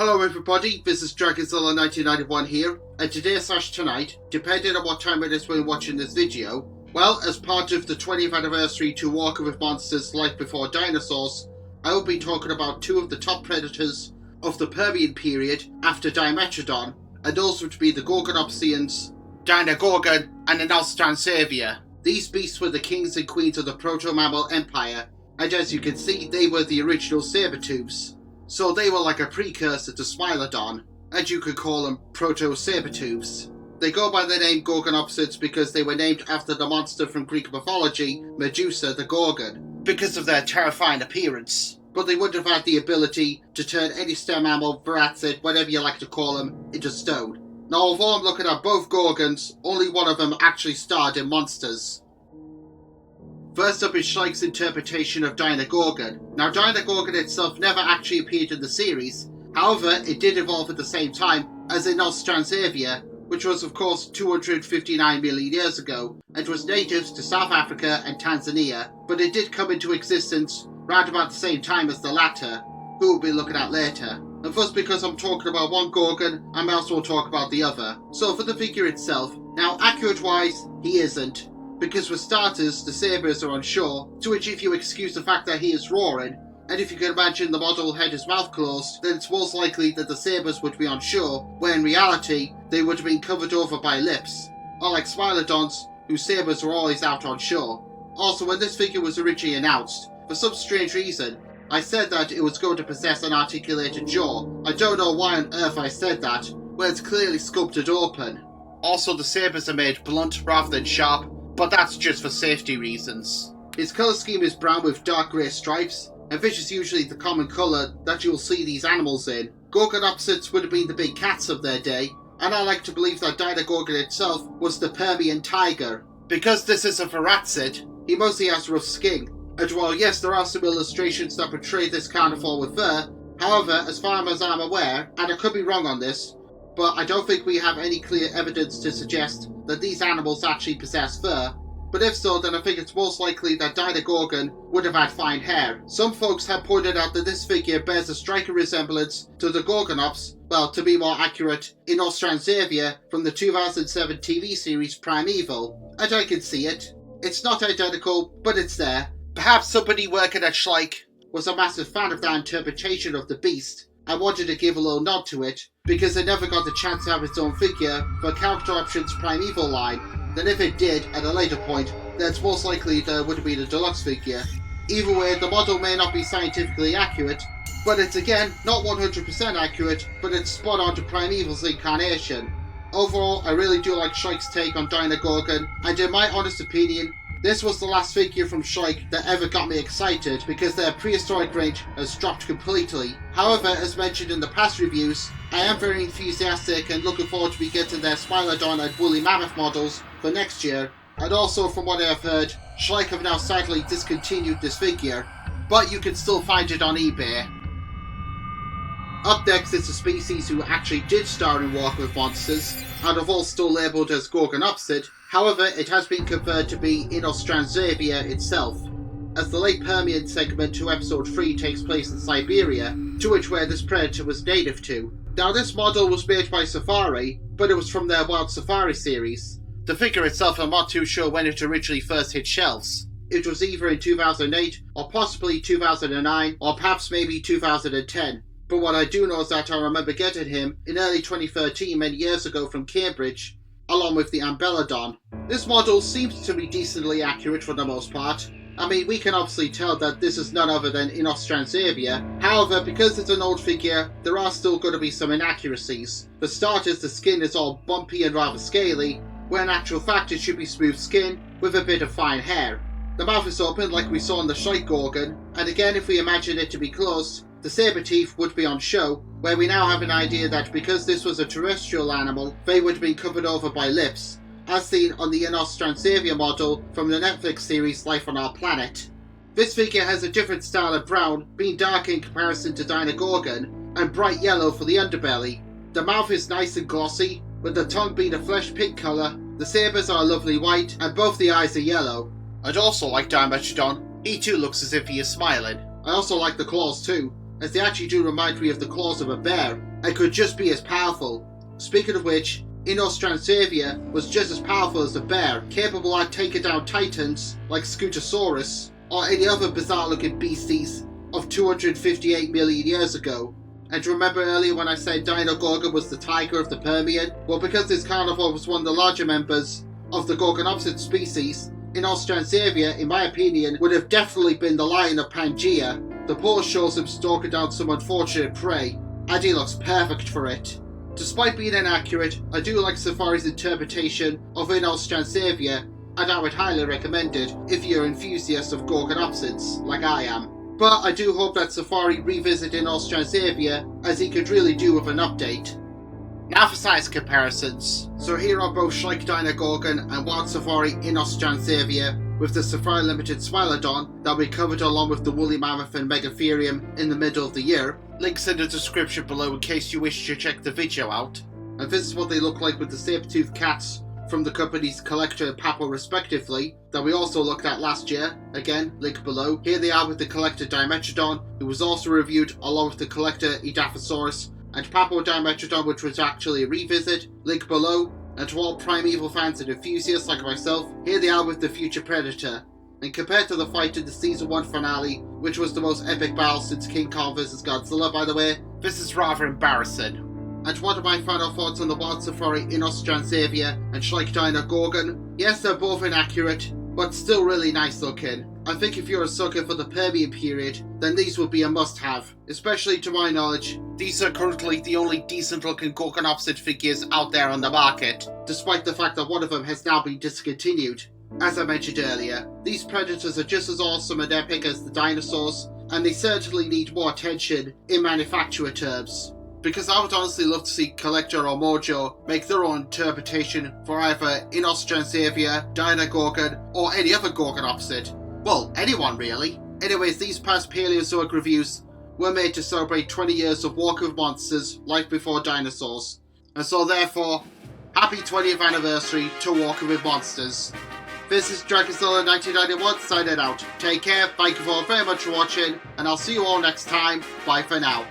Hello everybody, this is Dragonzilla1991 here, and today/tonight, depending on what time it is when you're watching this video, well, as part of the 20th anniversary to Walking with Monsters Life Before Dinosaurs, I will be talking about two of the top predators of the Permian period after Dimetrodon, and those would be the Gorgonopsians, Dinogorgon, and Inostrancevia. These beasts were the kings and queens of the Protomammal Empire, and as you can see, they were the original saber-toothes. So they were like a precursor to Smilodon, and you could call them proto-saber-toothes. They go by the name Gorgonopsids because they were named after the monster from Greek mythology, Medusa the Gorgon, because of their terrifying appearance. But they would have had the ability to turn any stem mammal, veracid, whatever you like to call them, into stone. Now, although I'm looking at both Gorgons, only one of them actually starred in Monsters. First up is Schleich's interpretation of Dinogorgon. Now, Dinogorgon itself never actually appeared in the series, however, it did evolve at the same time as Inostrancevia, which was of course 259 million years ago, and was native to South Africa and Tanzania, but it did come into existence round about the same time as the latter, who we'll be looking at later. And thus, because I'm talking about one Gorgon, I might as well talk about the other. So for the figure itself, now accurate-wise, he isn't. Because for starters, the sabres are unsure, to which if you excuse the fact that he is roaring, and if you can imagine the model had his mouth closed, then it's most likely that the sabres would be unsure, where in reality, they would have been covered over by lips, unlike Smilodons, whose sabres were always out on shore. Also, when this figure was originally announced, for some strange reason, I said that it was going to possess an articulated jaw. I don't know why on earth I said that, where it's clearly sculpted open. Also, the sabres are made blunt rather than sharp, but that's just for safety reasons. His colour scheme is brown with dark grey stripes, and this is usually the common colour that you'll see these animals in. Gorgonopsids would have been the big cats of their day, and I like to believe that Dinogorgon itself was the Permian tiger. Because this is a veracid, he mostly has rough skin, and while yes, there are some illustrations that portray this carnivore with fur, however, as far as I'm aware, and I could be wrong on this, but I don't think we have any clear evidence to suggest that these animals actually possess fur. But if so, then I think it's most likely that Dinogorgon would have had fine hair. Some folks have pointed out that this figure bears a striking resemblance to the Gorgonops, well, to be more accurate, Inostrancevia from the 2007 TV series Primeval, and I can see it. It's not identical, but it's there. Perhaps somebody working at Schleich was a massive fan of that interpretation of the beast, and wanted to give a little nod to it, because it never got the chance to have its own figure for Character Options Primeval line. Then if it did, at a later point, then it's most likely there would have been a deluxe figure. Either way, the model may not be scientifically accurate, but it's again, not 100% accurate, but it's spot on to Primeval's incarnation. Overall, I really do like Schleich's take on Dinogorgon, and in my honest opinion, this was the last figure from Schleich that ever got me excited because their prehistoric range has dropped completely. However, as mentioned in the past reviews, I am very enthusiastic and looking forward to be getting their Smilodon and Woolly Mammoth models for next year. And also, from what I have heard, Schleich have now sadly discontinued this figure, but you can still find it on eBay. Up next is a species who actually did star in Walking with Monsters, and are all still labelled as Gorgonopsid. However, it has been confirmed to be Inostrancevia itself, as the late Permian segment to episode 3 takes place in Siberia, to which where this predator was native to. Now, this model was made by Safari, but it was from their Wild Safari series. The figure itself, I'm not too sure when it originally first hit shelves. It was either in 2008, or possibly 2009, or perhaps maybe 2010. But what I do know is that I remember getting him in early 2013 many years ago from Cambridge, along with the Ambelodon. This model seems to be decently accurate for the most part. I mean, we can obviously tell that this is none other than Inostrancevia. However, because it's an old figure, there are still going to be some inaccuracies. For starters, the skin is all bumpy and rather scaly, where in actual fact it should be smooth skin with a bit of fine hair. The mouth is open like we saw in the Schleich Gorgon, and again, if we imagine it to be closed, the saber teeth would be on show, where we now have an idea that because this was a terrestrial animal, they would have been covered over by lips, as seen on the Inostrancevia model from the Netflix series Life on Our Planet. This figure has a different style of brown, being dark in comparison to Dinogorgon, and bright yellow for the underbelly. The mouth is nice and glossy, with the tongue being a flesh pink colour, the sabres are a lovely white, and both the eyes are yellow. I'd also like Dimetrodon, he too looks as if he is smiling. I also like the claws too, as they actually do remind me of the claws of a bear, and could just be as powerful. Speaking of which, Inostrancevia was just as powerful as a bear, capable of taking down titans like Scutosaurus or any other bizarre looking beasties of 258 million years ago. And remember earlier when I said Dinogorgon was the tiger of the Permian? Well, because this carnivore was one of the larger members of the Gorgonopsid species, Inostrancevia, in my opinion, would have definitely been the lion of Pangaea. The pose shows him stalking down some unfortunate prey, and he looks perfect for it. Despite being inaccurate, I do like Safari's interpretation of Inostrancevia, and I would highly recommend it if you're an enthusiast of Gorgonopsids, like I am. But I do hope that Safari revisit Inostrancevia, as he could really do with an update. Now for size comparisons. So here are both Schleich Dinogorgon and Wild Safari Inostrancevia, with the Safari Limited Swalodon that we covered along with the Woolly Mammoth and Megatherium in the middle of the year. Links in the description below in case you wish to check the video out. And this is what they look like with the saber-toothed cats from the companies Collector and Papo respectively, that we also looked at last year. Again, link below. Here they are with the Collector Dimetrodon, who was also reviewed along with the Collector Edaphosaurus and Papo Dimetrodon, which was actually a revisit. Link below. And to all primeval fans and enthusiasts like myself, here they are with the Future Predator. And compared to the fight in the Season 1 finale, which was the most epic battle since King Kong vs Godzilla by the way, this is rather embarrassing. And what are my final thoughts on the Wild Safari Inostrancevia and Schleich Dinogorgon? Yes, they're both inaccurate, but still really nice looking. I think if you're a sucker for the Permian period, then these would be a must-have. Especially to my knowledge, these are currently the only decent looking Gorgonopsid figures out there on the market, despite the fact that one of them has now been discontinued. As I mentioned earlier, these predators are just as awesome and epic as the dinosaurs, and they certainly need more attention in manufacturer terms. Because I would honestly love to see Collector or Mojo make their own interpretation for either Inostrancevia, Dinogorgon, or any other Gorgonopsid. Well, anyone really. Anyways, these past Palaeozoic reviews were made to celebrate 20 years of Walk with Monsters, Life Before Dinosaurs. And so therefore, happy 20th anniversary to Walking with Monsters. This is Dragonzilla 1991 signing out. Take care, thank you all very much for watching, and I'll see you all next time. Bye for now.